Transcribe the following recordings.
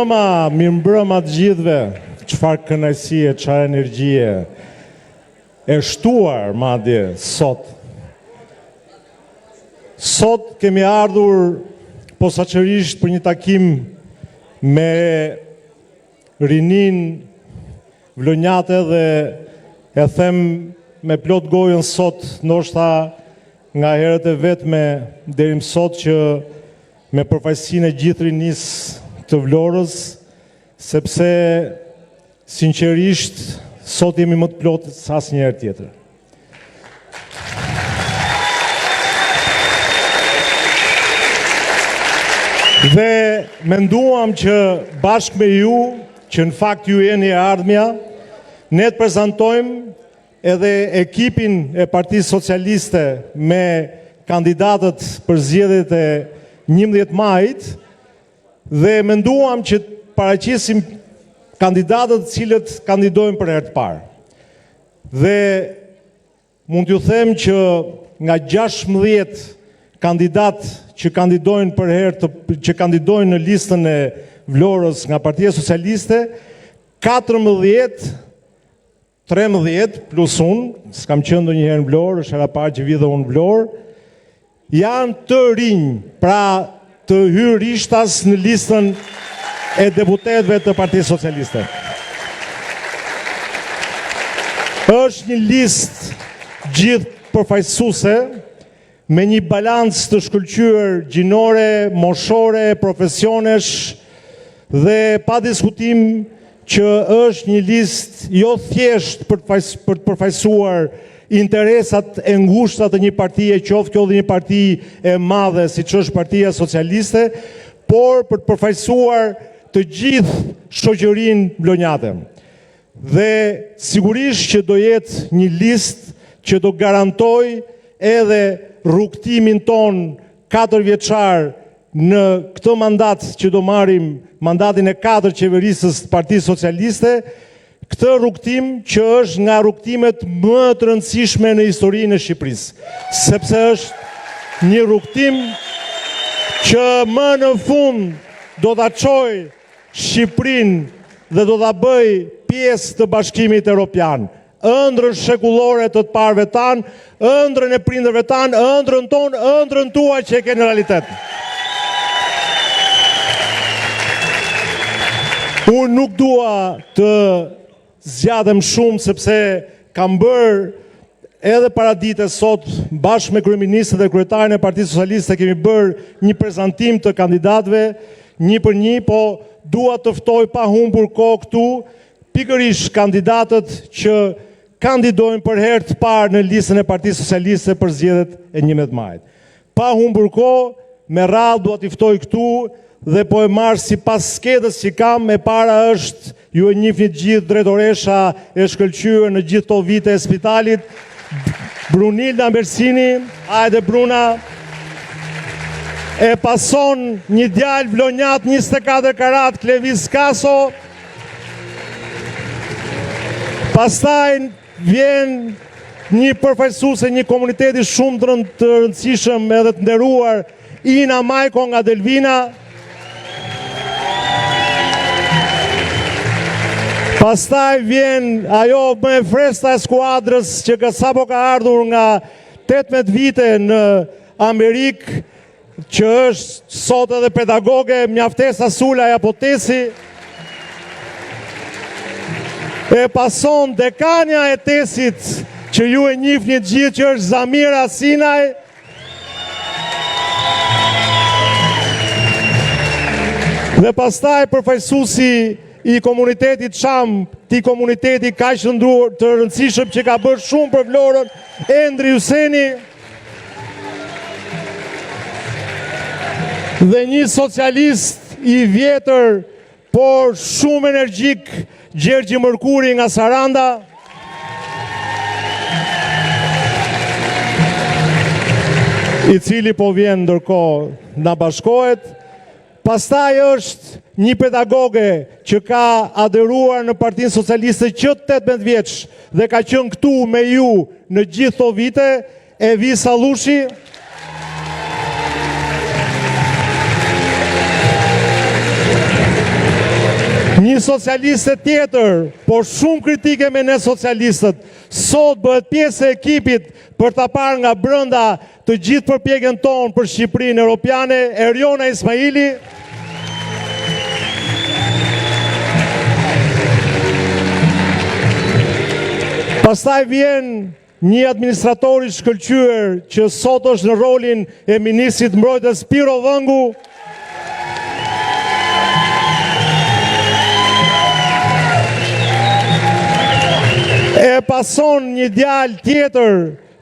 Mirëmbrëma të gjithëve. Çfarë kënaqësie, çfarë energjie. E shtuar madje sot. Sot kemi ardhur posaçërisht për një takim me rinin vlonjate dhe e them me plot gojën sot, ndoshta nga herët e vetme deri më sot që me përfaqësinë e gjithë rinis të Vlorës, sepse sinqerisht sot jemi më të plotë se asnjëherë tjetër. Dhe menduam që bashkë me ju, që në fakt ju jeni e ardhmja, ne të prezantojmë edhe ekipin e Partisë Socialiste me kandidatët për zgjedhjet e 11 majit dhe menduam që paraqesim kandidatët cilët kandidojnë për herë të parë. Dhe mund t'ju them që nga 16 kandidatë që kandidojnë për herë që kandidojnë në listën e Vlorës nga Partia Socialiste, 13 plus unë, s'kam qenë ndonjëherë në Vlorë, është hera parë që vi dhe unë në Vlorë, janë të rinj, pra të hyrë rishtas në listën e deputetëve të Partisë Socialiste. Është një listë gjithë përfaqësuese me një balancë të shkëlqyer gjinore, moshore, profesionesh dhe pa diskutim që është një listë jo thjesht për të përfaqësuar interesat e ngushta të një partie, qoftë kjo dhe një parti e madhe siç është Partia Socialiste, por për të përfaqësuar të gjithë shoqërinë vlonjate. Dhe sigurisht që do jetë një listë që do garantoj edhe rrugtimin ton 4 vjeçar në këtë mandat që do marrim, mandatin e 4 qeverisës të Partisë Socialiste, këtë rrugtim që është nga rrugtimet më të rëndësishme në historinë e Shqipërisë, sepse është një rrugtim që më në fund do ta çojë Shqipërinë dhe do ta bëj pjesë të Bashkimit Evropian. Ëndrrën shekullore të parëve tanë, ëndrrën e prindërve tanë, ëndrrën tonë, ëndrrën tuaj që e ke në realitet. Unë nuk dua të zgjatëm shumë sepse kam bërë edhe paradite sot bashkë me kryeministrin dhe kryetarin e Partisë Socialiste kemi bërë një prezantim të kandidatëve një për një, po dua të ftoj pa humbur kohë këtu pikërisht kandidatët që kandidojnë për herë të parë në listën e Partisë Socialiste për zgjedhjet e 11 majit. Pa humbur kohë, me radhë dua t'i ftoj këtu dhe po e marr sipas skedës që kam, e para është, ju e njihni të gjithë, drejtoresha e shkëlqyer në gjithë këto vite e spitalit, Brunilda Mersini, hajde Bruna, e pason një djalë vlonjat 24 karat, Klevis Kaso, pastaj vjen një përfaqësuese një komuniteti shumë të rëndësishëm edhe të nderuar, Ina Majko nga Delvina. Pastaj vjen ajo më e freskëta e skuadrës që sapo ka ardhur nga 18 vite në Amerikë, që është sot edhe pedagoge, Mjaftesa Sulaj Apotesi. E pason dekania e tesit që ju e njihni të gjithë, që është Zamira Sinaj. Dhe pastaj përfaqësuesi i komunitetit Çam, ti komuniteti kaq të rëndësishëm që ka bërë shumë për Vlorën, Endri Hyseni. Dhe një socialist i vjetër, por shumë energjik, Gjergji Mërkuri nga Saranda. I cili po vjen ndërkohë na bashkohet. Pastaj është një pedagoge që ka aderuar në Partinë Socialiste që 18 vjeç dhe ka qenë këtu me ju në gjithë këto vite, Evi Sallushi. Një socialiste tjetër, por shumë kritike me ne socialistët, sot bëhet pjesë e ekipit për ta parë nga brenda të gjithë përpjekjen tonë për Shqipërinë Europiane, Eriona Ismaili. Pastaj vjen një administrator i shkëlqyer që sot është në rolin e ministrit mbrojtjes Piro Vëngu. E pason një djalë tjetër,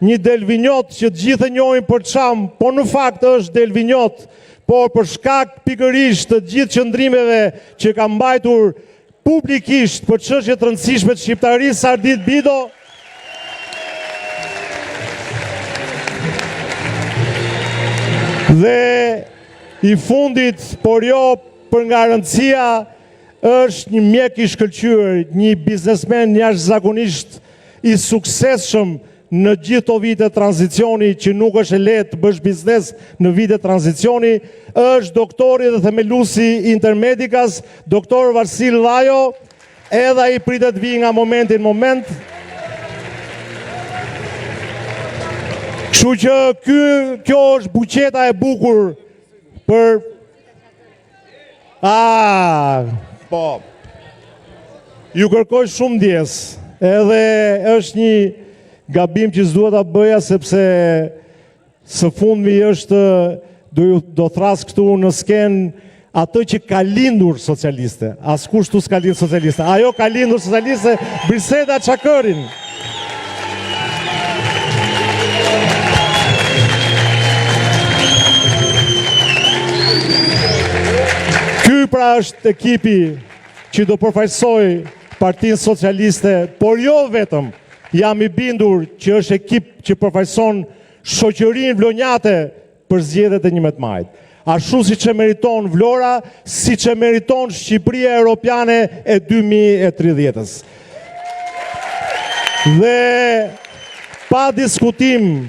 një delvinjot që të gjithë e njohin për çam, po në fakt është delvinjot, por për shkak pikërisht të gjithë qëndrimeve që ka mbajtur publikisht për çështje të rëndësishme të shqiptarisë, Sardit Bido. Dhe i fundit, por jo për nga rëndësia, është një mjek i shkëlqyer, një biznesmen jashtëzakonisht i suksesshëm në gjithë to vite tranzicioni, që nuk është e lehtë të bësh biznes në vite tranzicioni, është doktori dhe themeluesi Intermedicas, doktor Varsil Vajo, edhe ai pritet vi nga momenti në moment. Kështu që kjo është buqeta e bukur për po, ju kërkoj shumë ndjes, edhe është një gabim që s'duhet ta bëja, sepse së fundmi është, do thras këtu në skenë atë që ka lindur socialiste. Askush tu s'ka lindur socialiste. Ajo ka lindur socialiste, Briseda Çakërin. Ky pra është ekipi që do përfaqësoj Partinë Socialiste, por jo vetëm, jam i bindur që është ekip që përfaqëson shoqërinë vlonjate për zgjedhjet e 11 majit. Ashtu siç e meriton Vlora, siç e meriton Shqipëria Europiane e 2030-s. Dhe pa diskutim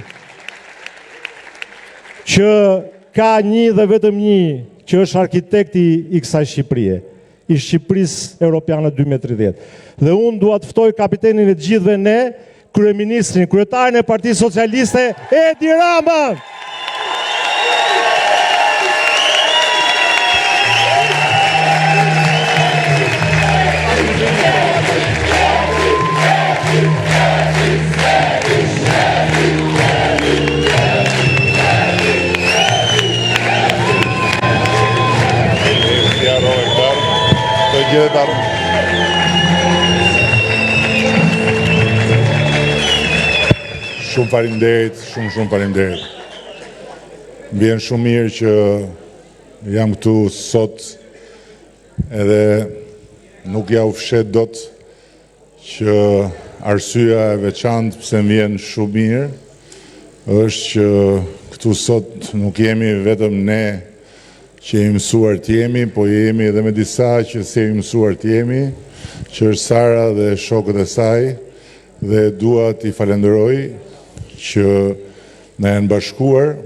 që ka një dhe vetëm një që është arkitekti i kësaj Shqipërie, i Shqipërisë Europiane 2030. Dhe unë dua të ftoj kapitenin e gjithëve ne, kryeministrin, kryetarin e Partisë Socialiste, Edi Rama. Shumë faleminderit, shumë faleminderit. Mbjen shumë mirë që jam këtu sot, edhe nuk ja u fshet dot që arsyeja e veçantë pse mbjen shumë mirë është që këtu sot nuk jemi vetëm ne që jemi mësuar të jemi, po jemi edhe me disa që se jemi mësuar të jemi, që është Sara dhe shokët e saj, dhe dua t'i falenderoj që na janë bashkuar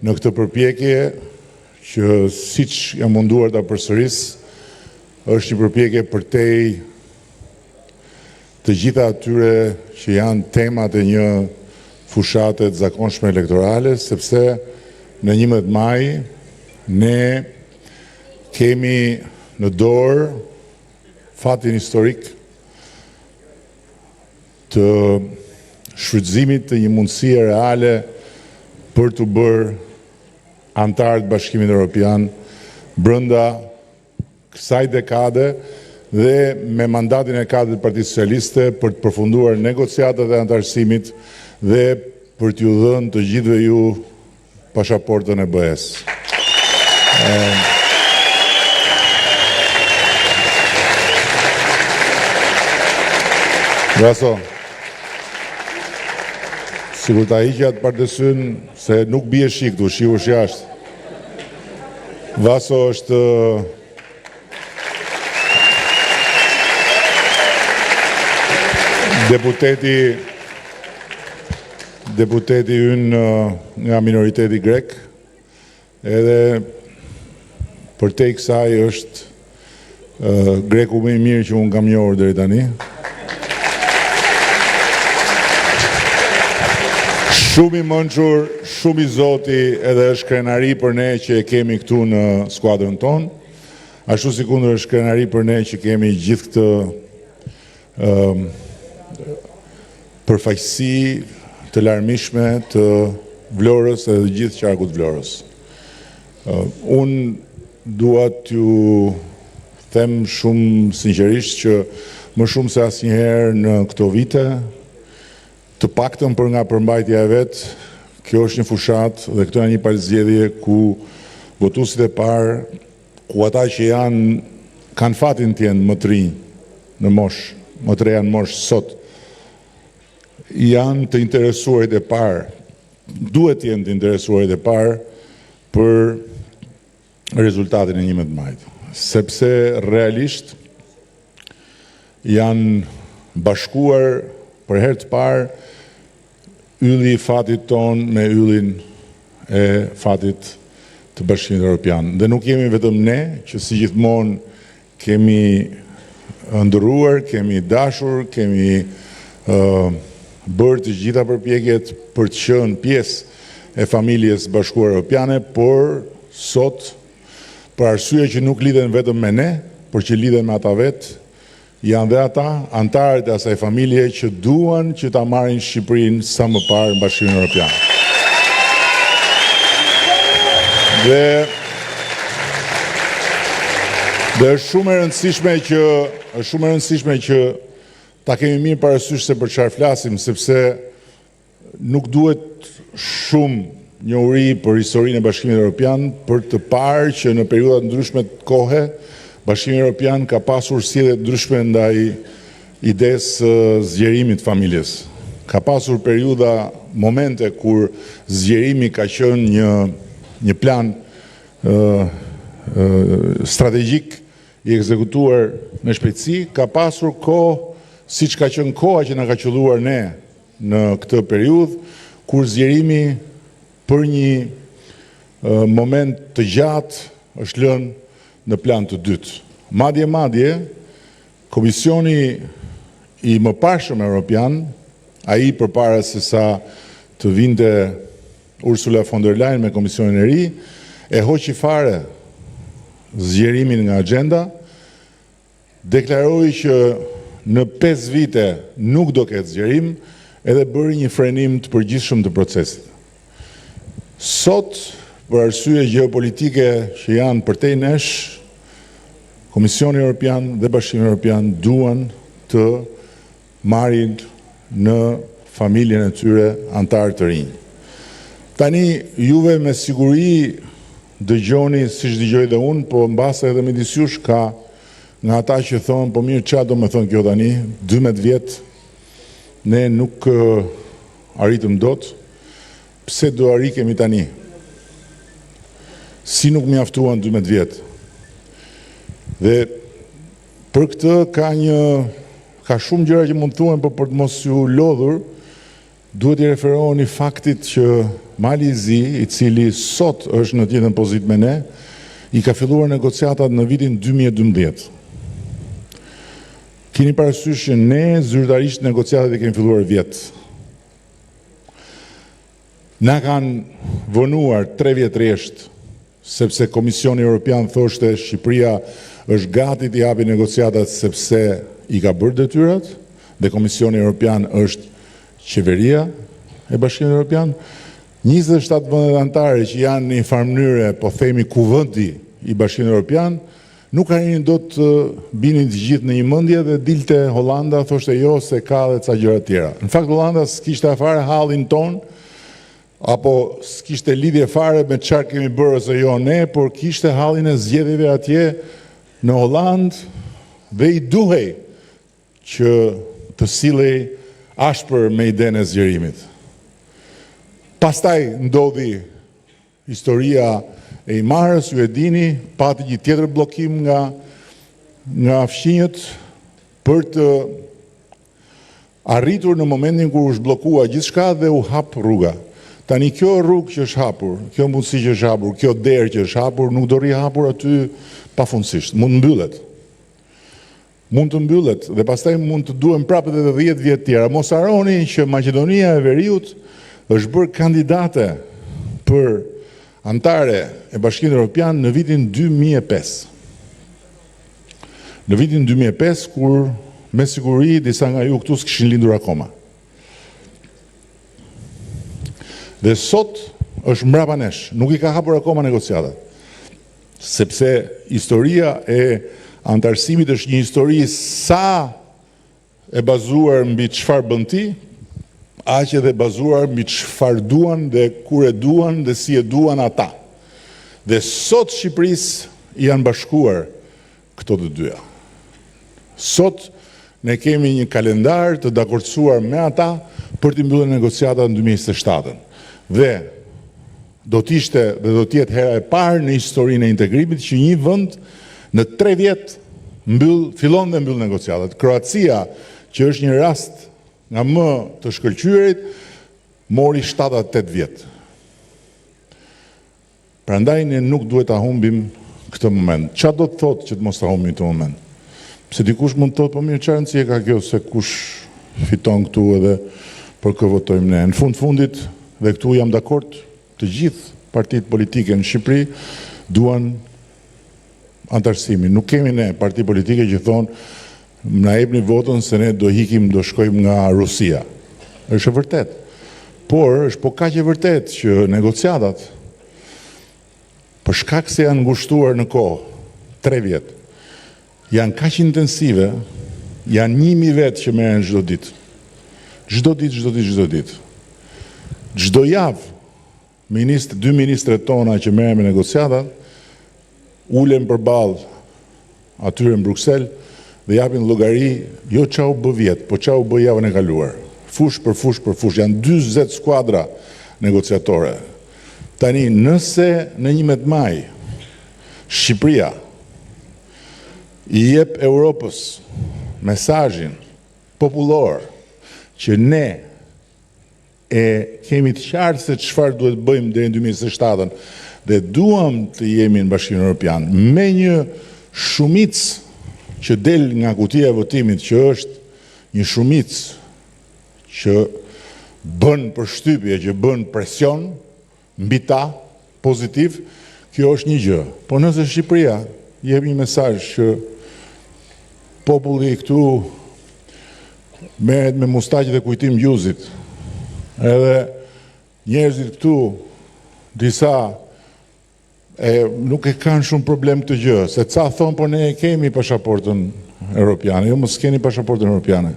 në këtë përpjekje që siç jam munduar ta përsëris, është një përpjekje përtej të gjitha atyre që janë temat e një fushate të zakonshme elektorale, sepse në 11 maj ne kemi në dorë fatin historik të shfrytëzimit të një mundësie reale për të bërë antar të Bashkimit Evropian brenda kësaj dekade dhe me mandatin e kadrit të Partisë Socialiste për të përfunduar negociatat e antarësimit dhe për t'ju dhënë të gjithëve ju pasaportën e BE-s. Vaso, sigur ta hiqja të partesyn se nuk bie shi këtu, shiu është jashtë. Vaso është deputeti ynë nga minoriteti grek, edhe për te i kësaj është greku më i mirë që unë kam njohur deri tani. Shumë i mençur, shumë i zoti, edhe është krenari për ne që e kemi këtu në skuadrën tonë. Ashtu si kundër është krenari për ne që kemi gjithë këtë përfaqësi të larmishme të Vlorës edhe gjithë qarkut Vlorës. Unë dua t'ju them shumë sinqerisht që më shumë se asnjëherë në këto vite, të paktën për nga përmbajtja e vet, kjo është një fushat dhe këto janë një palëzgjedhje ku votuesit e parë, ku ata që kanë fatin të jenë më të rinj në moshë, më të reja në moshë sot, janë të interesuarit e parë, duhet të jenë të interesuarit e parë për rezultatin e 11 majit. Sepse realisht janë bashkuar për herë të parë ylli i fatit ton me yllin e fatit të Bashkimit Evropian. Dhe nuk jemi vetëm ne që si gjithmonë kemi ndëruar, kemi dashur, kemi bërë të gjitha përpjekjet për të qenë pjesë e familjes bashkuar Evropiane, por sot, për arsye që nuk lidhen vetëm me ne, por që lidhen me ata vetë, janë dhe ata antarët e asaj familje që duan që ta marrin Shqipërinë sa më parë në Bashkimin Evropian. Dhe është shumë e rëndësishme që ta kemi mirë parasysh se për çfarë flasim, sepse nuk duhet shumë njohuri për historinë e Bashkimit Evropian për të parë që në periudha të ndryshme të kohe Bashkimi Evropian ka pasur sjellje të ndryshme ndaj idesë zgjerimit të familjes. Ka pasur periudha, momente kur zgjerimi ka qenë një plan strategjik i ekzekutuar me shpejtësi, ka pasur kohë, siç ka qenë koha që na ka qelluar ne në këtë periudhë, kur zgjerimi për një moment të gjatë është lënë në plan të dytë. Madje, Komisioni i mëparshëm Evropian, ai përpara se sa të vinte Ursula von der Leyen me Komisionin e ri, e hoqi fare zgjerimin nga agenda, deklaroi që në 5 vite nuk do ketë zgjerim, edhe bëri një frenim të përgjithshëm të procesit. Sot, për arsye gjeopolitike që janë përtej nesh, Komisioni Evropian dhe Bashkimi Evropian duan të marrin në familjen e tyre antarë të rinj. Tani juve me siguri dëgjoni, siç dëgjoj dhe unë, po mbase edhe midis jush ka nga ata që thonë, po mirë çfarë do më thonë kjo tani, 12 vjet ne nuk arritëm dot, pse do arikemi tani? Si nuk mjaftuan 12 vjet? Dhe për këtë ka shumë gjëra që mund të thuhen, por për të mos ju lodhur, duhet i referoheni faktit që Mali i Zi, i cili sot është në të njëjtën pozitë me ne, i ka filluar negociatat në vitin 2012. Keni parasysh që ne zyrtarisht negociatat i kemi filluar vjet. Na kanë vonuar 3 vjet rresht, sepse Komisioni Evropian thoshte Shqipëria është gati të japi negociatat sepse i ka bërë detyrat, dhe Komisioni Evropian është qeveria e Bashkimit Evropian. 27 vendet anëtare që janë në një farë mënyre, po themi kuvendi i Bashkimit Evropian, nuk arrin do të binin të gjithë në një mendje dhe dilte Hollanda, thoshte jo se ka dhe ca gjëra tjera. Në fakt Hollanda s'kishte afare hallin ton, apo s'kishte lidhje fare me çfarë kemi bërë ose jo ne, por kishte hallin e zgjedhjeve atje në Holland dhe i duhej që të sillej ashpër me idenë e zgjerimit. Pastaj ndodhi historia e Imarës, ju e dini, pati një tjetër bllokim nga fqinjët për të arritur në momentin kur u zhbllokua gjithçka dhe u hap rruga. Tani kjo rrugë që është hapur, kjo mundësi që është hapur, kjo derë që është hapur, nuk do rri hapur aty pafundësisht, mund mbyllet. mund të mbyllet dhe pastaj mund të duhen prapë edhe 10 vjet tjera. Mos harroni që Maqedonia e Veriut është bërë kandidate për antare e Bashkimit Evropian në vitin 2005. Në vitin 2005, kur me siguri disa nga ju këtu s'kishin lindur akoma. Dhe sot është mbrapa nesh, nuk i ka hapur akoma negociatat. Sepse historia e antarësimit është një histori sa e bazuar mbi çfarë bën ti, aq edhe bazuar mbi çfarë duan dhe kur e duan dhe si e duan ata. Dhe sot Shqipërisë janë bashkuar këto të dyja. Sot ne kemi një kalendar të dakordsuar me ata për të mbyllur negociatat në 2027. Dhe do t'ishte dhe do t'jetë hera e parë në historinë e integrimit që një vend në 3 vjet fillon dhe mbyll negociatat. Kroacia, që është një rast nga më të shkëlqyerit, mori 7-8 vjet. Prandaj ne nuk duhet ta humbim këtë moment. Çfarë do të thotë që të mos ta humbim këtë moment? Se dikush mund të thotë, po mirë, çfarë rëndësie ka kjo se kush fiton këtu edhe për kë votojmë ne. Në fundit, dhe këtu jam dakord, të gjithë partitë politike në Shqipëri duan antarësimin. Nuk kemi ne parti politike që thonë na jepni votën se ne do hikim, do shkojmë nga Rusia. Është e vërtet. Por është po kaq e vërtet që negociatat për shkak se janë ngushtuar në kohë 3 vjet, janë kaq intensive, janë 1000 vet që merren çdo ditë. Çdo ditë. Çdo javë, dy ministret tona që merren me negociatat, ulen përballë atyre në Bruksel dhe japin llogari, jo çau bë vjet, po çau bë javën e kaluar. Fush për fush, janë 40 skuadra negociatore. Tani, nëse në 11 maj Shqipëria i jep Europës mesazhin popullor që ne e kemi të qartë se çfarë duhet bëjmë deri në 2027 dhe duam të jemi në Bashkimin Evropian me një shumicë që del nga kutia e votimit, që është një shumicë që bën përshtypje, që bën presion mbi ta pozitiv, kjo është një gjë. Po nëse Shqipëria jep një mesazh që populli këtu merret me mustaqe dhe kujtim gjuzit, edhe njerëzit këtu disa nuk e kanë shumë problem të gjë, se ca thonë, po ne kemi pasaportën europiane. Jo, mos keni pasaportën europiane.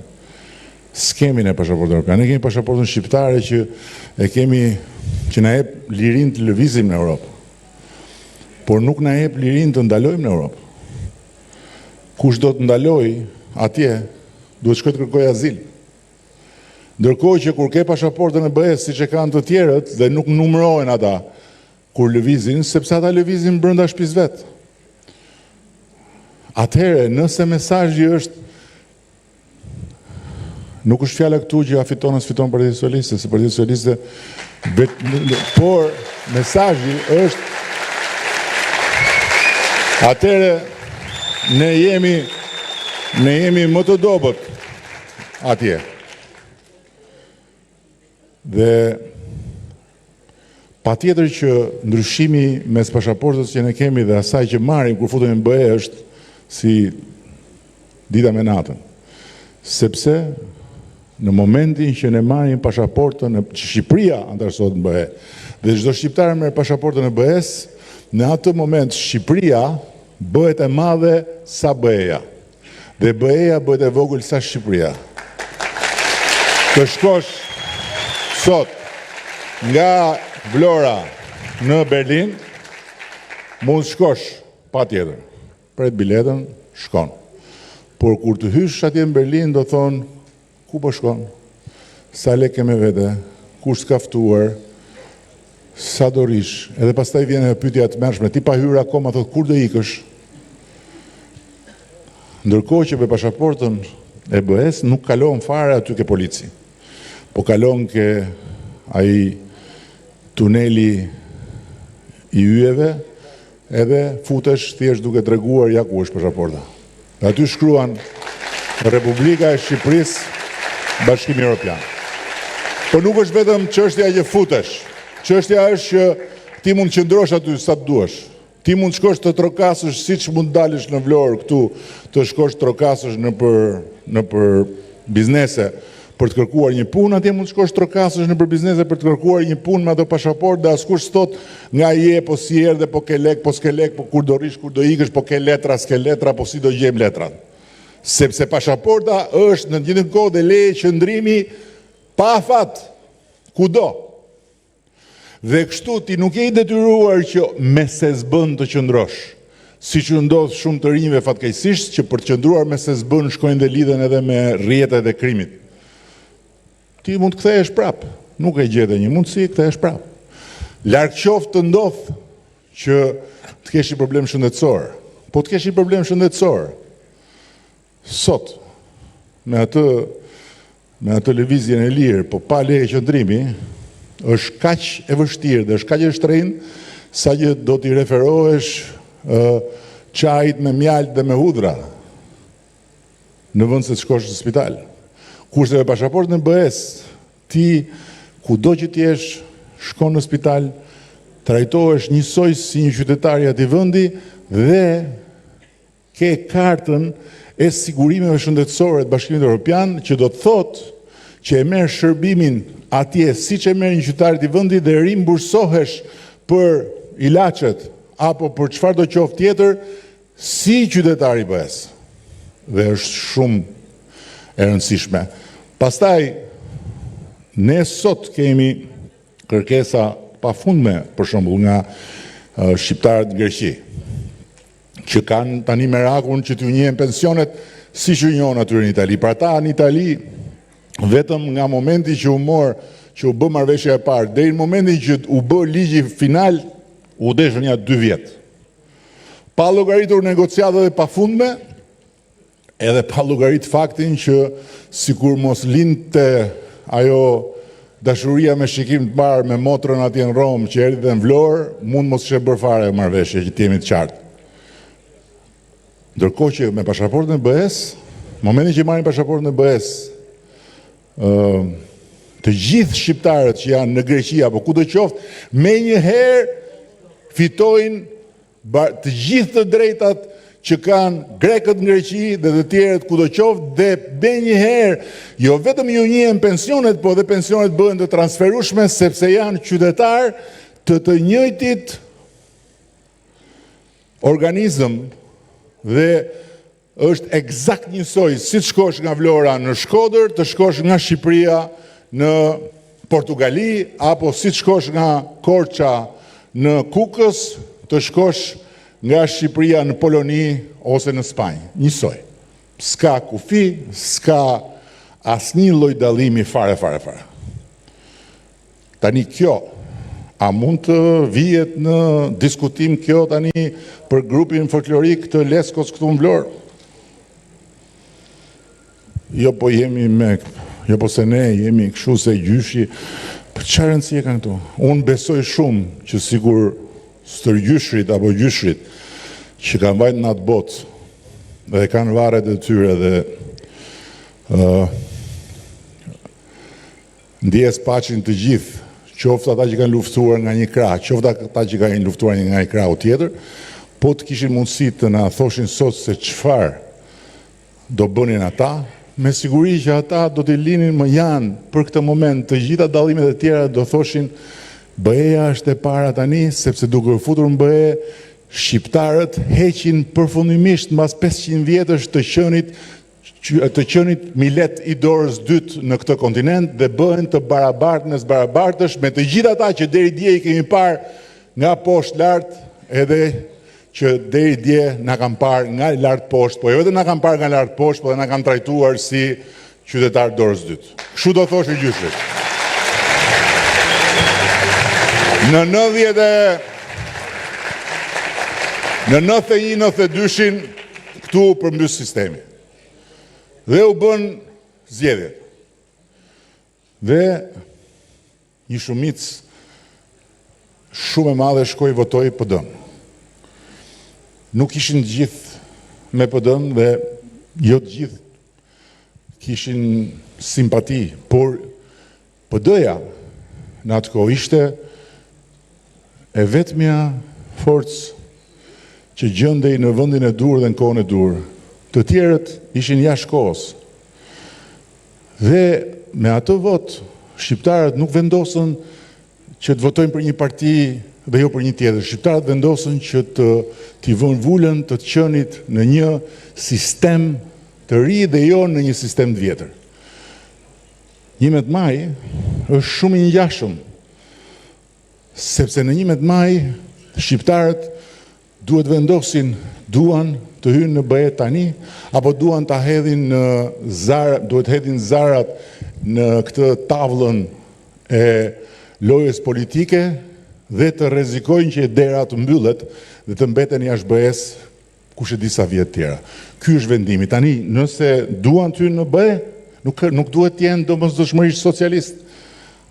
S'kemi ne pasaportën europiane. Ne kemi pasaportën shqiptare që na jep lirinë të lëvizim në Europë. Por nuk na jep lirinë të ndalojmë në Europë. Kush do të ndaloj atje, duhet shkoj të kërkoj azil. Ndërkohë që kur ke pasaportën e BE-s, siç e kanë të tjerët, dhe nuk numërohen ata kur lëvizin, sepse ata lëvizin brenda shtëpisë vet. Atëherë, nëse mesazhi është, nuk është fjala këtu që ja fiton ose fiton Partia Socialiste, se Partia Socialiste por mesazhi është atëherë ne jemi më të dobët atje. Dhe patjetër që ndryshimi mes pasaportës që ne kemi dhe asaj që marrim kur futemi në BE është si dita me natën. Sepse në momentin që ne marrim pasaportën, që Shqipëria antarësohet në BE, dhe çdo shqiptar merr pasaportën e BE-s, në atë moment Shqipëria bëhet e madhe sa BE-ja. Dhe BE-ja bëhet e vogël sa Shqipëria. Të shkosh sot nga Vlora në Berlin, mund shkosh patjetër. Pret biletën, shkon. Por kur të hysh atje në Berlin, do thonë, ku po shkon? Sa lekë me vete? Kush s'ka ftuar? Sa do rish? Edhe pastaj vjen e pyetja e mërshme, ti pa hyrë akoma, thotë, kur do ikësh? Ndërkohë që me pasaportën e BE-s nuk kalon fare aty ke polici. Po kalon ke ai tuneli i yjeve, edhe futesh thjesht duke treguar ja ku është pasaporta. Aty shkruan Republika e Shqipërisë, Bashkimi Evropian. Po nuk është vetëm çështja që futesh. Çështja është që ti mund të qëndrosh aty sa të duash. Ti mund të shkosh të trokasësh siç mund dalësh në Vlorë këtu, të shkosh trokasësh në për biznese për të kërkuar një punë, atje mund të shkosh trokasësh në për biznese për të kërkuar një punë me ato pasaportë dhe askush s'thot nga je, po si erdhe, po ke lek, po s'ke lek, po kur do rish, kur do ikësh, po ke letra, s'ke letra, po si do gjejmë letrat. Sepse pasaporta është në të njëjtën kohë dhe leje qëndrimi pa afat, kudo. Dhe kështu ti nuk je i detyruar që me SSB-n të qëndrosh, si që ndodh shumë të rinjve fatkeqësisht që për të qëndruar me SSB-n shkojnë dhe lidhen edhe me rrjetet e krimit. Ti mund të kthehesh prap, nuk e gjetë një mundësi, kthehesh prap. Larg qoftë të ndodh që të kesh një problem shëndetësor. Po të kesh një problem shëndetësor, sot, me atë lëvizjen e lirë, po pa leje qëndrimi, është kaq e vështirë dhe është kaq e shtrenjtë sa që do t'i referohesh çajit me mjaltë dhe me hudhra në vend se të shkosh në spital. Kurse me pasaportën e BE-s, ti kudo që t'jesh, shkon në spital, trajtohesh njësoj si një qytetar i atij vendi dhe ke kartën e sigurimeve shëndetësore të Bashkimit Evropian, që do të thotë që e merr shërbimin atje siç e merr një qytetar i vendit dhe rimbursohesh për ilaçet apo për çfarë do qoftë tjetër si qytetar i BE-s. Dhe është shumë e rëndësishme. Pastaj ne sot kemi kërkesa pafundme, për shembull nga shqiptarët në Greqi, që kanë tani merakun që t'u njihen pensionet si që njohen aty në Itali. Pra ta në Itali, vetëm nga momenti që u bë marrëveshja e parë, deri në momentin që u bë ligji final, u deshën ja 2 vjet. Pa llogaritur negociatat e pafundme, edhe pa llogarit faktin që sikur mos lindte ajo dashuria me shikim të parë me motrën atje në Rom që erdhi dhe në Vlorë, mund mos ishte bërë fare marrëveshje, që t'jemi të qartë. Ndërkohë që me pasaportën e BE-s, momentin që marrin pasaportën e BE-s, të gjithë shqiptarët që janë në Greqi apo kudo qoftë, menjëherë fitojnë të gjithë të drejtat që kanë grekët në Greqi dhe të tjerët kudo qoftë, dhe menjëherë jo vetëm ju njihen pensionet, po dhe pensionet bëhen të transferueshme sepse janë qytetar të njëjtit organizëm. Dhe është eksakt njësoj si të shkosh nga Vlora në Shkodër, të shkosh nga Shqipëria në Portugali, apo si të shkosh nga Korça në Kukës, të shkosh nga Shqipëria në Poloni ose në Spanjë. Njësoj. S'ka kufi, s'ka asnjë lloj dallimi fare. Tani kjo, a mund të vihet në diskutim kjo tani për grupin folklorik të Leskos këtu në Vlorë? Jo po se ne jemi kështu se gjyshi, për çfarë rëndësie kanë këtu? Unë besoj shumë që sigur stërgjyshrit apo gjyshrit që kanë vajtë në atë botë dhe kanë varet e tyre dhe ndjes paqin të gjithë, qoftë ata që kanë luftuar nga një krah, qoftë ata që kanë luftuar nga një krahu tjetër, po të kishin mundësi të na thoshin sot se çfarë do bënin ata, me siguri që ata do t'i linin më janë për këtë moment, të gjitha dallimet e tjera do thoshin BE-ja është e para tani, sepse duke u futur në BE, shqiptarët heqin përfundimisht mbas 500 vjetësh të qenit milet i dorës dytë në këtë kontinent dhe bëhen të barabartë mes barabartësh me të gjithë ata që deri dje i kemi parë nga poshtë lart, edhe që deri dje na kanë parë nga lart poshtë, po jo vetëm na kanë parë nga lart poshtë, po dhe na kanë trajtuar si qytetar dorës dytë. Kështu do thoshë gjyshrit. Në 91-92 këtu u përmbys sistemi. Dhe u bën zgjedhjet. Dhe një shumicë shumë e madhe shkoi votoi PD-n. Nuk ishin të gjithë me PD-n dhe jo të gjithë kishin simpati, por PD-ja në atë kohë ishte e vetmja forcë që gjendej në vendin e dur dhe në kohën e dur. Të tjerët ishin jashtë kohës. Dhe me atë vot, shqiptarët nuk vendosën që të votojnë për një parti dhe jo për një tjetër. Shqiptarët vendosën që t'i vënë vulën të qenit në një sistem të ri dhe jo në një sistem të vjetër. 11 maj është shumë i ngjashëm, sepse në 11 maj shqiptarët duhet vendosin duan të hynë në BE tani, apo duan të hedhin duhet hedhin zarat në këtë tavlën e lojës politike dhe të rrezikojnë që dera të mbyllet dhe të mbeten jashtë BE-s kush e di sa vjet tjera. Ky është vendimi. Tani, nëse duan të hynë në BE, nuk duhet të jenë domosdoshmërisht socialist.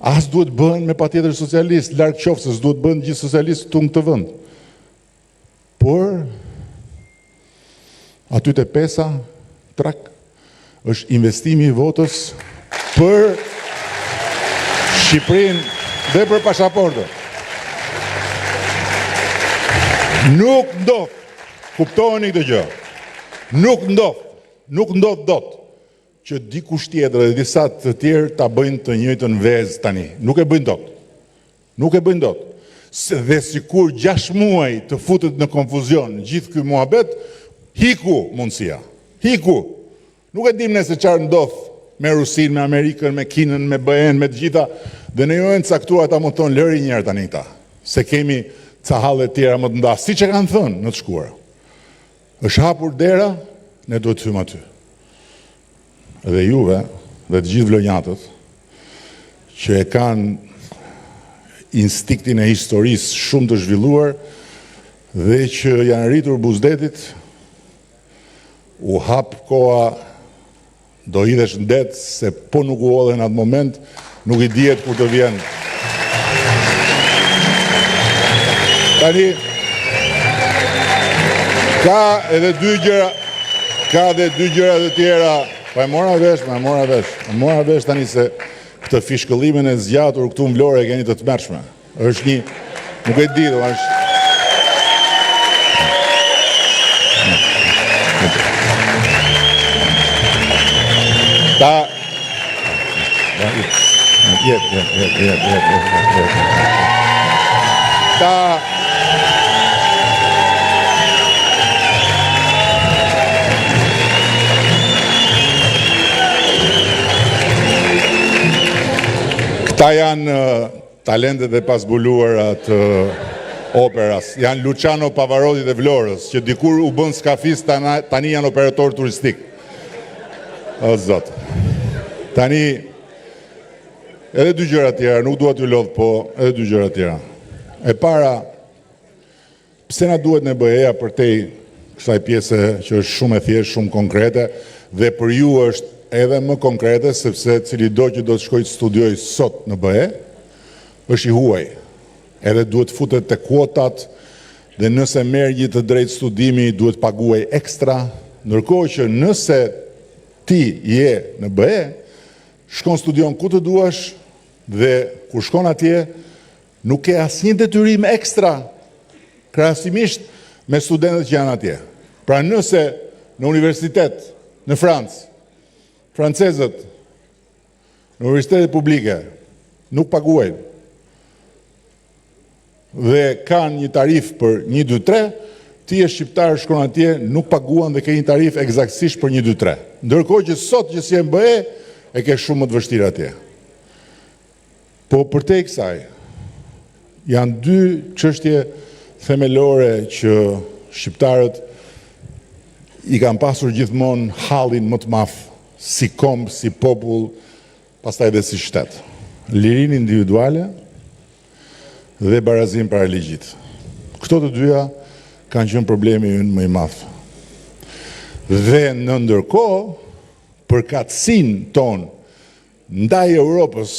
As duhet bëhen me patjetër socialist, larg qoftë se duhet bëhen gjithë socialist këtu në këtë vend. Por aty te pesa, trak, është investimi i votës për Shqipërinë dhe për pasaportën. Nuk ndodh, kuptoheni këtë gjë. Nuk ndodh dot që dikush tjetër dhe disa të tjerë ta bëjnë të njëjtën vezë tani. Nuk e bëjnë dot. Dhe sikur 6 muaj të futet në konfuzion gjithë ky muhabet, hiku mundësia. Hiku. Nuk e dim nëse çfarë ndodh me Rusinë, me Amerikën, me Kinën, me BE-n, me të gjitha, dhe ne jo të caktuar ata më thonë lëri një herë tani këta, se kemi ca halle tjera më të nda, siç e kanë thënë në të shkuara. Është hapur dera, ne duhet të hyjmë aty. Dhe juve, dhe të gjithë vlonjatët, që e kanë instiktin e historisë shumë të zhvilluar dhe që janë rritur buzdetit, u hap koha, do hidhesh në det, se po nuk u hodhe në atë moment, nuk i dihet kur të vjen. Tani, ka edhe dy gjëra të tjera, pa e mora vesh tani se këtë fishkëllimin e zgjatur këtu në Vlorë e keni të tmerrshme. Është një, nuk e di, është Këta janë talentet e pasbuluara të operas. Janë Luciano Pavarotti dhe Vlorës, që dikur u bën skafist, tani janë operator turistik. O Zot. Tani, edhe dy gjëra tjera, nuk dua t'ju lodh, po edhe dy gjëra tjera. E para, pse na duhet në BE-ja përtej kësaj pjese që është shumë e thjeshtë, shumë konkrete, dhe për ju është edhe më konkrete, sepse cili do që do të shkoj të studioj sot në BE, është i huaj. Edhe duhet futet te kuotat, dhe nëse merr një të drejtë studimi, duhet paguaj ekstra, ndërkohë që nëse ti je në BE, shkon studion ku të duash, dhe kur shkon atje, nuk ke asnjë detyrim ekstra, krahasimisht me studentët që janë atje. Pra nëse në universitet, në Francë, francezët, në universitetet publike, nuk paguajnë, dhe kanë një tarif për 1, 2, 3, ti e shqiptar shkon atje, nuk paguan dhe ke një tarif eksaktësisht për 1, 2, 3. Ndërkohë që sot që si e BE, e ke shumë më të vështirë atje. Po përtej kësaj, janë 2 çështje themelore që shqiptarët i kanë pasur gjithmonë hallin më të madh, si kombë, si popull, pastaj edhe si shtet. Lirinë individuale dhe barazim para ligjit. Këto të dyja kanë qenë problemi ynë më i madh. Dhe në ndërkohë, përkatësinë tonë ndaj Europës,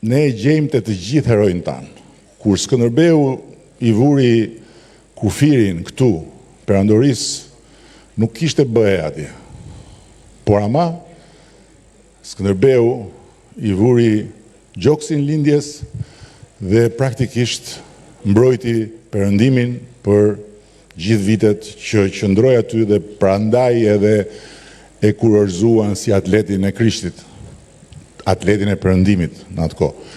ne e gjejmë të gjithë herojnë tanë. Kur Skënderbeu i vuri kufirin këtu, perandorisë nuk kishte BE atje. Por ama Skënderbeu i vuri gjoksin lindjes dhe praktikisht mbrojti perëndimin për gjithë vitet që qëndroi aty dhe prandaj edhe e kurorzuan si atletin e Krishtit, atletin e perëndimit në atë kohë.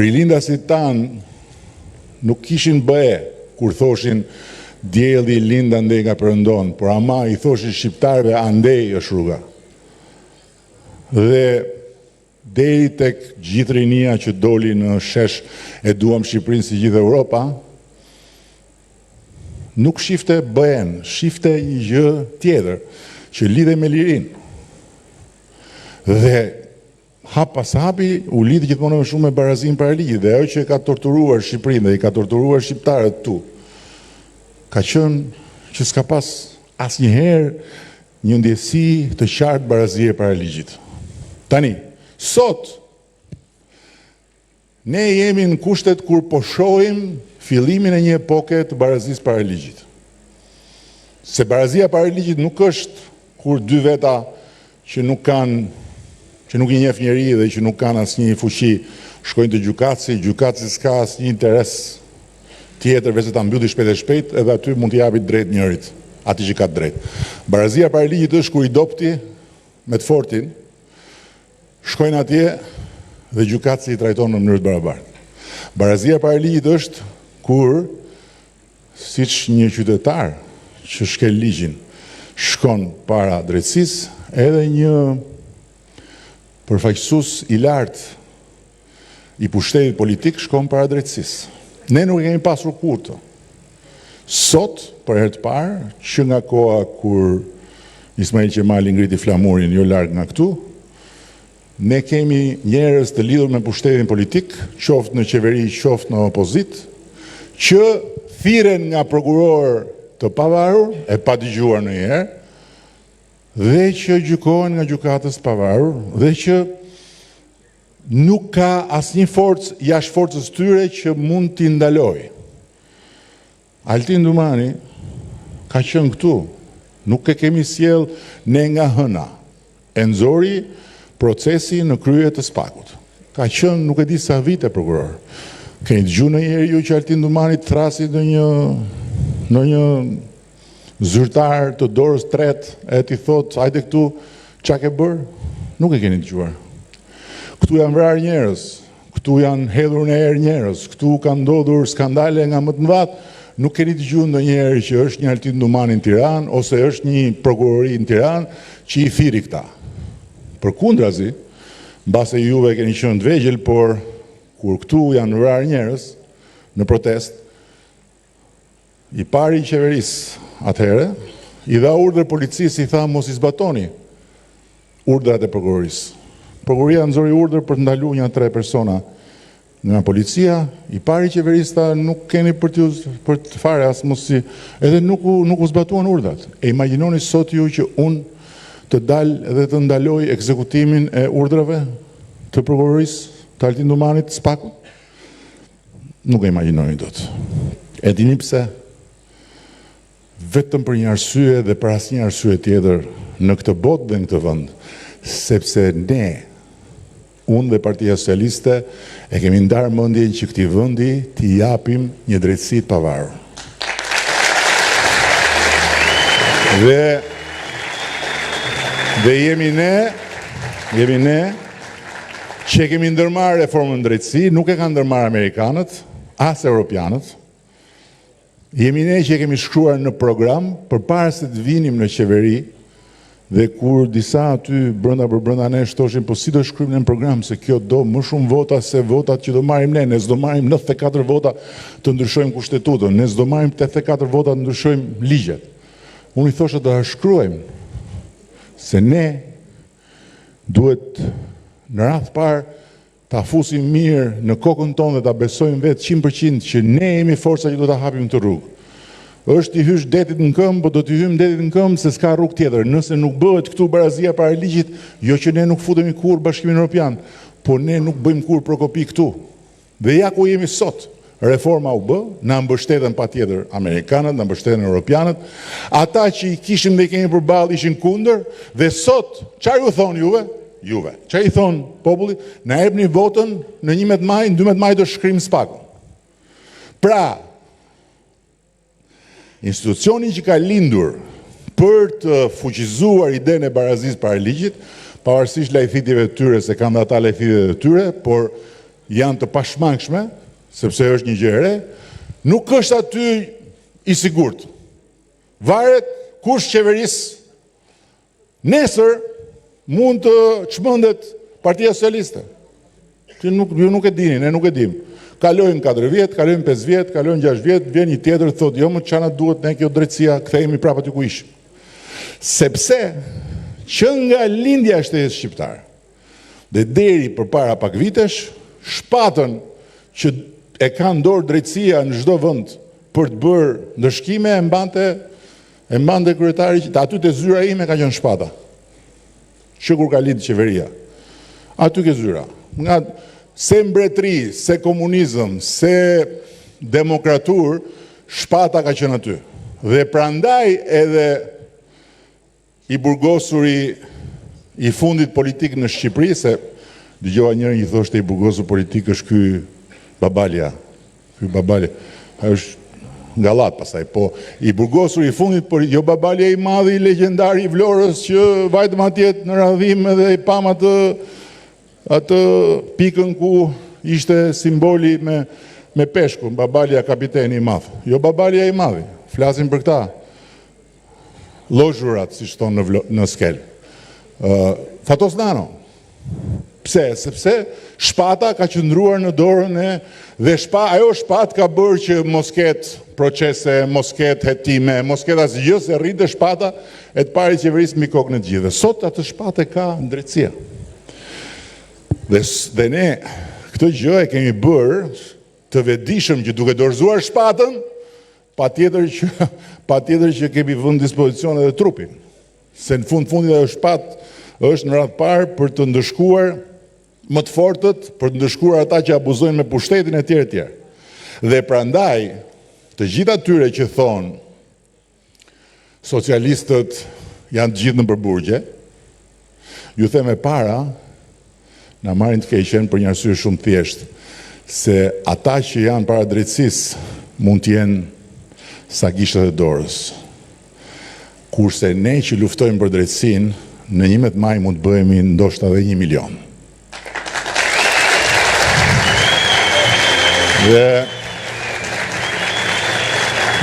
Rilindasit tanë nuk kishin BE kur thoshin dielli lind andej nga perëndon, por ama i thoshin shqiptarëve andej është rruga. Dhe deri tek gjithë rinia që doli në shesh e duam Shqipërinë si gjithë Europa, nuk shifte BE-n, shifte një gjë tjetër që lidhe me lirinë. Dhe hap pas hapi u lidh gjithmonë më shumë me barazinë para ligjit, dhe ajo që ka torturuar Shqipërinë dhe i ka torturuar shqiptarët tu, ka qenë që s'ka pas asnjëherë një ndjesi të qartë barazie para ligjit. Tani, sot, ne jemi në kushtet kur po shohim fillimin e një epoke të barazisë para ligjit. Se barazia para ligjit nuk është kur dy veta që nuk i njeh njeri dhe që nuk kanë asnjë fuqi shkojnë të gjykatësi s'ka asnjë interes tjetër veçse ta mbylli shpejt e shpejt, edhe aty mund t'i japi drejt njërit, atij që ka drejt. Barazia para ligjit është kur i dopti me të fortin shkojnë atje dhe gjykatësi i trajton në mënyrë të barabartë. Barazia para ligjit është kur, siç një qytetar që shkel ligjin shkon para drejtësisë, edhe një përfaqësues i lartë i pushtetit politik shkon para drejtësisë. Ne nuk e kemi pasur kurrë. Sot, për herë të parë, që nga koha kur Ismail Qemali ngriti flamurin jo larg nga këtu, ne kemi njerëz të lidhur me pushtetin politik, qoftë në qeveri, qoftë në opozitë, që thirren nga prokuror të pavarur, e pa dëgjuar ndonjëherë, dhe që gjykohen nga gjykatës pavarur, dhe që nuk ka asnjë forcë jashtë forcës tyre që mund t'i ndalojë. Altin Dumani ka qenë këtu, nuk e kemi sjell ne nga hëna. E nxori procesi në krye të Spakut. Ka qenë nuk e di sa vite prokuror. Keni dëgjuar ndonjëherë ju që Altin Dumani thrasi në një zyrtar të dorës tretë e t'i thot, hajde këtu, çka ke bër? Nuk e keni dëgjuar. Këtu janë vrarë njerëz, këtu janë hedhur në erë njerëz, këtu kanë ndodhur skandale nga më të mëdha. Nuk keni dëgjuar ndonjëherë që është një Altin Dumani në Tiranë ose është një prokurori në Tiranë që i thiri këta. Përkundrazi, mbase juve keni qenë të vegjël, por kur këtu janë vrarë njerëz në protest, i pari i qeverisë atëherë i dha urdhër policisë, i tha mos i zbatoni urdhrat e prokurorisë. Prokuroria nxori urdhër për të ndaluar një 3 persona nga policia, i pari i qeverisë tha nuk keni për të fare as mos si, edhe nuk u zbatuan urdhrat. E imagjinoni sot ju që unë të dal dhe të ndaloj ekzekutimin e urdhrave të prokurorisë të Altin Dumanit të Spakut? Nuk e imagjinoni dot. E dini pse? Vetëm për një arsye dhe për asnjë arsye tjetër në këtë botë dhe në këtë vend, sepse ne, unë dhe Partia Socialiste, e kemi ndarë mendjen që këtij vendi t'i japim një drejtësi të pavarur. Dhe jemi ne që kemi ndërmarrë reformën drejtësi, nuk e kanë ndërmarrë amerikanët, as europianët. Jemi ne që kemi shkruar në program përpara se të vinim në qeveri, dhe kur disa aty brenda ne shtoshin, po si do shkruajmë në program se kjo do më shumë vota se votat që do marrim ne s'do marrim 94 vota të ndryshojmë kushtetutën, ne s'do marrim 84 vota të ndryshojmë ligjet. Unë i thosha do ta shkruajmë se ne duhet në radh parë ta fusim mirë në kokën tonë dhe ta besojmë vetë 100% që ne jemi forca që do ta hapim këtë rrugë. Është i hysh detit në këmbë, po do t'i hym detit në këmbë se s'ka rrugë tjetër. Nëse nuk bëhet këtu barazia para ligjit, jo që ne nuk futemi kurrë Bashkimin Evropian, po ne nuk bëjmë kurrë prokopi këtu. Dhe ja ku jemi sot. reforma u bë, na mbështetën patjetër amerikanët, na mbështetën europianët, ata që i kishim dhe i kemi përballë ishin kundër, dhe sot çfarë ju thon juve? Juve. Çfarë i thon populli? Na jepni votën në 11 maj, në 12 maj do shkrim spakun. Pra, institucioni që ka lindur për të fuqizuar idenë e barazisë para ligjit, pavarësisht lajthitjeve të tyre, se kanë dhe ata lajthitjeve të tyre, por janë të pashmangshme, sepse është një gjë e re, nuk është aty i sigurt. Varet kush qeverisë. Nesër mund të çmendet Partia Socialiste. Ju nuk e dini, ne nuk e dim. Kalojnë 4 vjet, kalojnë 5 vjet, kalojnë 6 vjet, vjen një tjetër thotë, jo më çana duhet ne kjo drejtësia, kthehemi prapë aty ku ishim. Sepse që nga lindja e shtetit shqiptar dhe deri përpara pak vitesh, shpatën që e ka dorë drejtësia në çdo vend për të bërë ndëshkime e mbante kryetari që aty te zyra ime ka qenë shpata. Që kur ka lidhur qeveria. Aty ke zyra. Nga se mbretëri, se komunizëm, se demokratur, shpata ka qenë aty. Dhe prandaj edhe i burgosuri i fundit politik në Shqipëri, se dëgjova njërin i thoshte i burgosur politik është ky Babalja. Ky Babalja. Ai është gallat pastaj, po i burgosur i fundit politik, jo Babalja i madh i legjendari i Vlorës që vajtëm atje në radhim edhe i pam atë pikën ku ishte simboli me peshku, Babalja kapiteni i madh. Jo Babalja i madh. Flasim për këta. Lozhurat, si thonë në skel. Fatos Nano. Pse? Sepse shpata ka qëndruar në dorën dhe ajo shpat ka bërë që mos ketë procese, mos ketë hetime, mos ketë asgjë, se rritë shpata e të pari qeverisë mbi kokën e të gjithë. Sot atë shpatë ka drejtësia. Dhe ne këtë gjë e kemi bërë të vetëdijshëm që duke dorëzuar shpatën, patjetër që kemi vënë dispozicion edhe trupin. Se në fundit ajo shpatë është në radhë parë për të ndëshkuar më të fortët, për të ndëshkuar ata që abuzojnë me pushtetin e tjerë e tjerë. Dhe prandaj, të gjitha tyre që thonë socialistët janë të gjithë në përburgje, ju them e para, na marrin të keqen për një arsye shumë thjeshtë, se ata që janë para drejtësisë mund të jenë sa gishtat e dorës. Kurse ne që luftojmë për drejtësinë, në 11 maj mund të bëhemi ndoshta edhe 1 milion.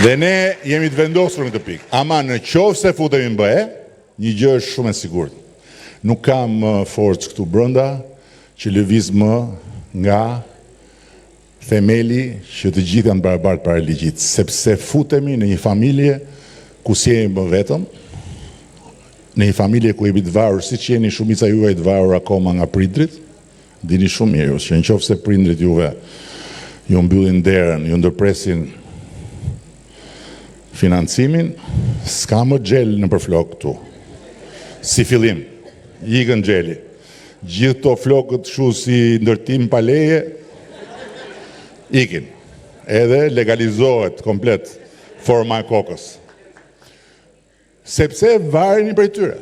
Dhe ne jemi të vendosur në këtë pikë. Ama në qoftë se futemi në BE, një gjë është shumë e sigurt. Nuk kam forcë këtu brenda që lëviz më nga themeli që të gjithë janë barabartë para ligjit, sepse futemi në një familje ku si jemi më vetëm, në një familje ku jemi të varur, siç jeni shumica juve të varur akoma nga prindrit, dini shumë mirë që nëse prindrit juve ju mbyllin derën, ju ndërpresin financimin, s'ka më xhel në përflok këtu. Si fillim, ikën xheli. Gjithë to flokët shu si ndërtim pa leje, ikin. Edhe legalizohet komplet forma e kokës. Sepse vareni prej tyre.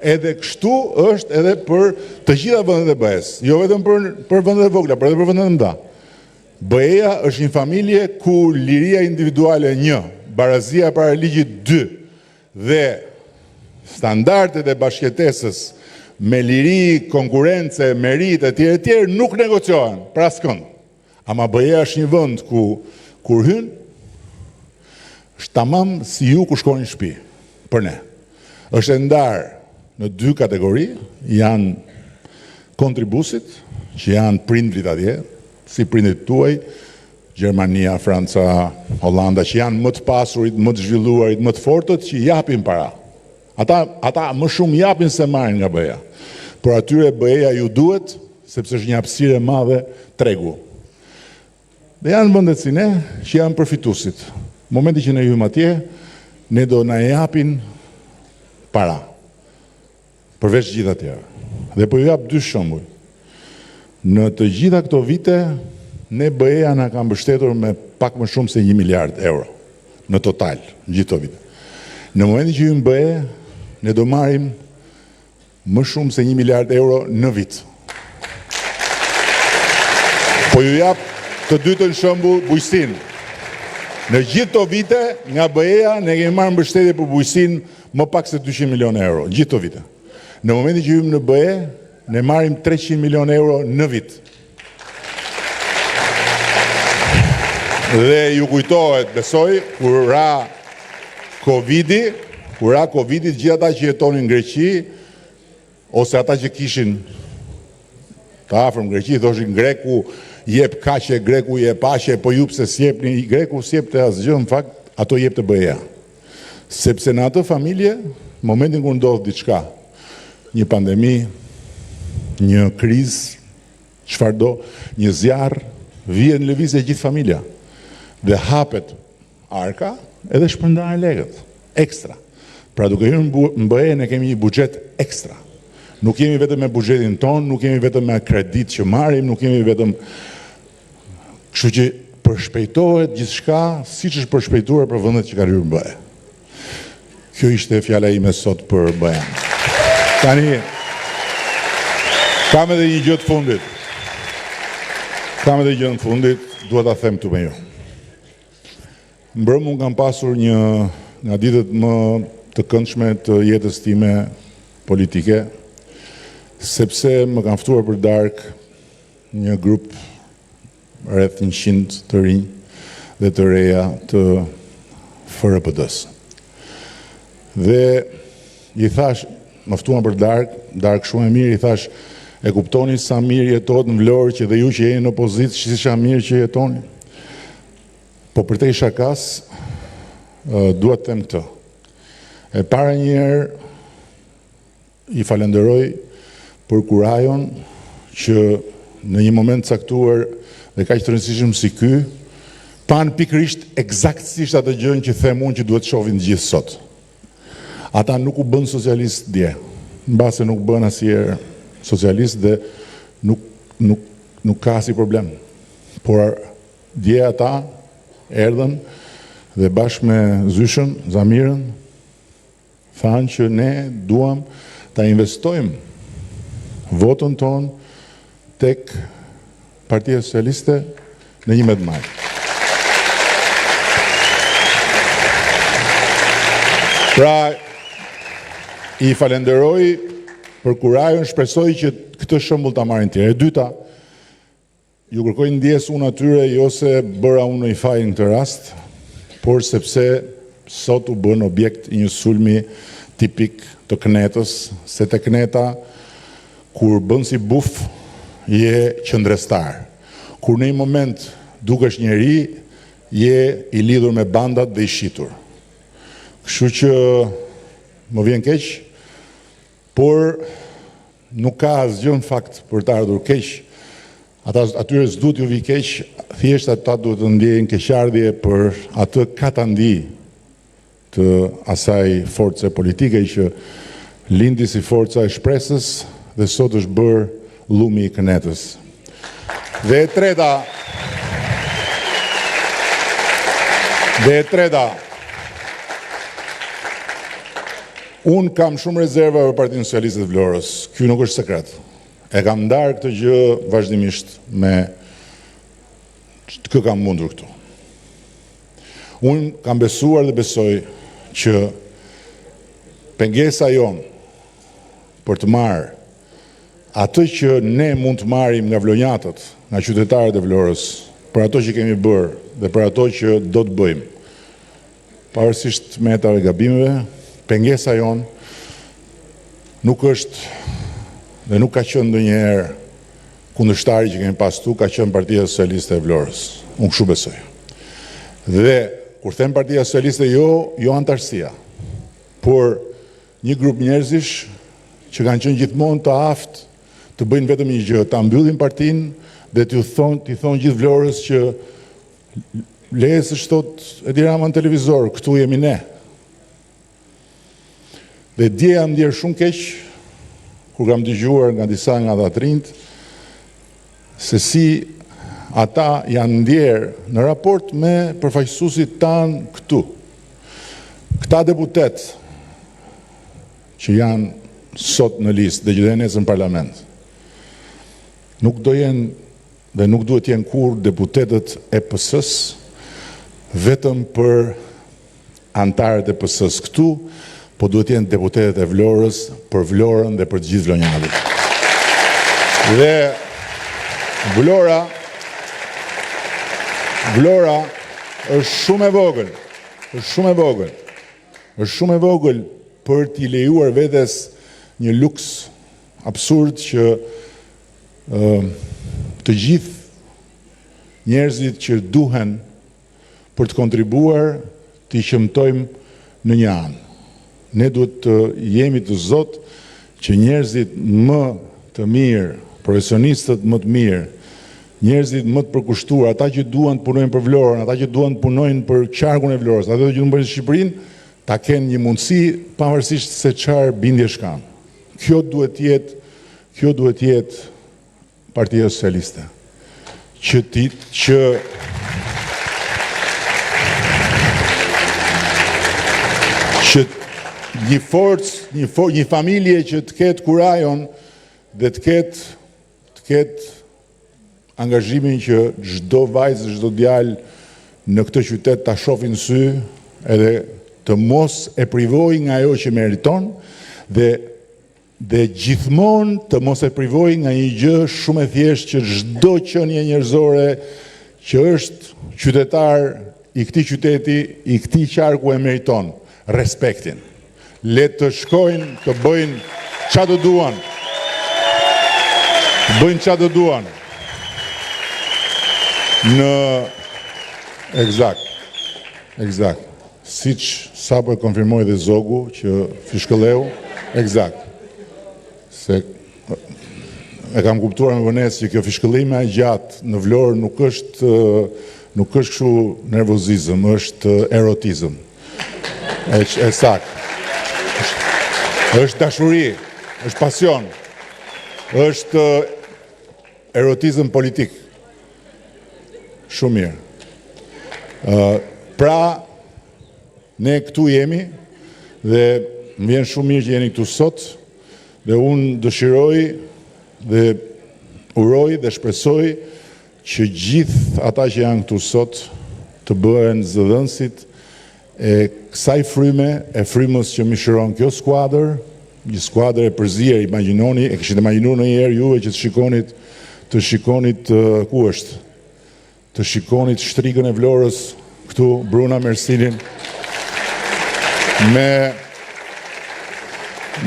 Edhe kështu është edhe për të gjitha vendet e BE-s, jo vetëm për vendet e vogla, por edhe për vendet e mëdha. BE-ja është një familje ku liria individuale 1, barazia para ligjit 2 dhe standardet e bashkëjetesës me liri, konkurrence, merit e tjerë nuk negociohen për askënd. Ama BE-ja është një vend ku kur hyn është tamam si ju ku shkoni në shtëpi për ne. Është e ndarë në 2 kategori, janë kontribusit, që janë prindrit atje, si prindrit tuaj, Gjermania, Franca, Hollanda, që janë më të pasurit, më të zhvilluarit, më të fortët, që japin para. Ata më shumë japin se marrin nga BE-ja. Por atyre BE-ja ju duhet, sepse është një hapësirë e madhe tregu. Dhe janë vendet si ne, që janë përfituesit. Në momentin që ne hyjmë atje, ne do na japin para. Përveç gjitha tjera. Dhe po ju jap 2 shembuj. Në të gjitha këto vite, ne BE-ja na ka mbështetur me pak më shumë se 1 miliard euro në total, gjithë të vite. Në momentin që hyjmë BE, ne do marrim më shumë se 1 miliard euro në vit. Po ju jap të dytën shembull bujqësinë. Në gjithë të vite, nga BE-ja ne kemi marrë mbështetje për bujqësinë më pak se 200 milion euro, gjithë të vite. Në momentin që hyjmë në BE, ne marrim 300 milion euro në vit. Dhe ju kujtohet, besoj, kur ra Covidi, gjithë ata që jetonin në Greqi, ose ata që kishin të afërm Greqi, thoshin Greku jep kaqe, Greku jep aqe, po ju pse s'jepni, Greku s'jep të asgjë, në fakt, ato jep të BE-ja. Sepse në atë familje, momentin kur ndodh diçka, një pandemi, një krizë, çfarëdo, një zjarr, vjen në lëvizje gjithë familja. Dhe hapet arka edhe shpërndahen lekët, ekstra. Pra duke hyrë në BE ne kemi një buxhet ekstra. Nuk jemi vetëm me buxhetin ton, nuk jemi vetëm me kredit që marrim, nuk jemi vetëm... Kështu që përshpejtohet gjithçka siç është përshpejtuar për vendet që kanë hyrë në BE. Kjo ishte fjala ime sot për BE-n. Tani, kam edhe një gjë të fundit. Duhet ta them këtu me ju. Mbrëmë unë kam pasur një nga ditët më të këndshme të jetës time politike, sepse më kanë ftuar për darkë një grup rreth 100 të rinj dhe të reja të FRPD-s. Dhe i thash, më ftuan për darkë shumë e mirë, i thash, e kuptoni sa mirë jetohet në Vlorë që dhe ju që jeni në opozitë, që sa mirë që jetoni. Po për te i shakas, duhet të them këtë. E para njerë, i falenderoj për kurajon që në një moment caktuar dhe ka që të rëndësishëm si ky, panë pikërisht eksaktësisht atë gjën që them unë që duhet shohin gjithë sot. Ata nuk u bën socialist dje, në base nuk bën asnjëherë socialist dhe nuk ka si problem. Por dje ata erdhën dhe bashkë me Zyshën, Zamirën, thanë që ne duam ta investojmë votën tonë tek Partia Socialiste në 11 maj. Pra, i falenderoj për kurajon, shpresoj që këtë shembull ta marrin tjerë. E dyta, ju kërkoj ndjes unë atyre jo se bëra unë i faj në këtë rast, por sepse sot u bën objekt i një sulmi tipik të Knetës, se te Kneta, kur bën si buf, je qëndrestar. Kur në një moment dukesh njeri, je i lidhur me bandat dhe i shitur. Kështu që më vjen keq, por nuk ka asgjë në fakt për të ardhur keq. Atyre s'duhet ju vi keq, thjesht ata duhet të ndjejnë keqardhje për atë katandi të asaj force politike që lindi si forca e shpresës dhe sot është bërë llumi i Knetës. Dhe e treta, unë kam shumë rezerva për Partinë Socialiste të Vlorës. Ky nuk është sekret. E kam ndarë këtë gjë vazhdimisht me kë kam mundur këtu. Unë kam besuar dhe besoj që pengesa jonë për të marrë atë që ne mund të marrim nga vlonjatët, nga qytetarët e Vlorës, për ato që kemi bërë dhe për ato që do të bëjmë, pavarësisht metave e gabimeve, pengesa jonë nuk është dhe nuk ka qenë ndonjëherë kundërshtari që kemi pas tu, ka qenë Partia Socialiste e Vlorës. Unë kështu besoj. Dhe kur them Partia Socialiste, jo antarësia, por një grup njerëzish që kanë qenë gjithmonë të aftë të bëjnë vetëm një gjë, ta mbyllin partinë dhe t'i thonë gjithë Vlorës që leje se shtot Edi Rama në televizor, këtu jemi ne. Dhe dje jam ndjerë shumë keq, kur kam dëgjuar nga disa nga ata të rinjt, se si ata janë ndjerë në raport me përfaqësuesit tanë këtu. Këta deputet që janë sot në listë dhe që dhe nesër në parlament, nuk do jenë dhe nuk duhet jenë kur deputetët e PS-s vetëm për antarët e PS-s këtu, po duhet jenë deputetët e Vlorës për Vlorën dhe për të gjithë vlonjarit. Dhe Vlora është shumë e vogël, është shumë e vogël për t'i lejuar vetes një luks absurd që të gjithë njerëzit që duhen për të kontribuar t'i shëmtojmë në një anë. Ne duhet të jemi të zot që njerëzit më të mirë, profesionistët më të mirë, njerëzit më të përkushtuar, ata që duan të punojnë për Vlorën, ata që duan të punojnë për qarkun e Vlorës, ata që duan të punojnë në Shqipërinë, ta kenë një mundësi pavarësisht se çfarë bindjesh kanë. Kjo duhet jetë Partia Socialiste. Që një forcë, një familje që të ketë kurajon dhe të ketë angazhimin që çdo vajzë, çdo djalë në këtë qytet ta shohin sy edhe të mos e privoj nga ajo që meriton dhe gjithmonë të mos e privoj nga një gjë shumë e thjeshtë që çdo qenie njerëzore që është qytetar i këtij qyteti, i këtij qarku e meriton, respektin. Le të shkojnë të bëjnë çfarë duan. Të bëjnë çfarë duan. Në eksakt. Siç sapo e konfirmoi dhe Zogu që Fishkëlleu, eksakt. Se e kam kuptuar me vonesë që kjo fishkëllime e gjatë në Vlorë nuk është kështu nervozizëm, është erotizëm. E sakt. Është dashuri, është pasion, është erotizëm politik. Shumë mirë. Pra, ne këtu jemi dhe më vjen shumë mirë që jeni këtu sot dhe unë dëshiroj dhe uroj dhe shpresoj që gjithë ata që janë këtu sot të bëhen zëdhënësit e kësaj fryme, e frymës që mishëron kjo skuadër, një skuadër e përzier, imagjinoni, e kishit imagjinuar ndonjëherë juve që të shikonit ku është? Të shikonit shtrigën e Vlorës këtu, Bruna Mersilin,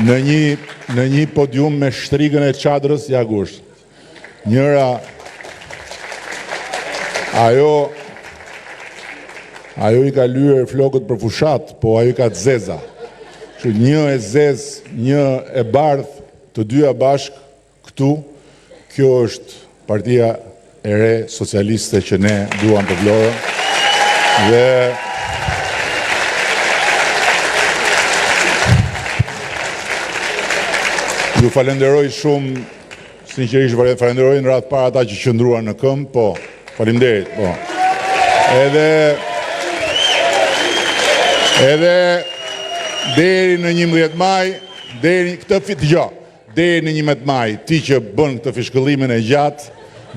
në një podium me shtrigën e Çadrës Jagusht. Njëra, ajo i ka lyer flokët për fushat, po ajo i ka të zeza. Një e zez, një e bardh, të dyja bashk këtu, kjo është Partia e re socialiste që ne duam për Vlorën. Dhe ju falenderoj shumë, sinqerisht falenderoj në radhë parë ata që qëndruan në këmbë, po, faleminderit, po. Edhe deri në 11 maj, deri në 11 maj, ti që bën këtë fishkëllimin e gjatë,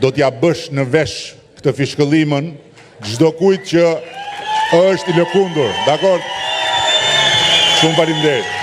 do t'ja bësh në vesh këtë fishkëllimën çdo kujt që është i lëkundur, dakor? Shumë faleminderit.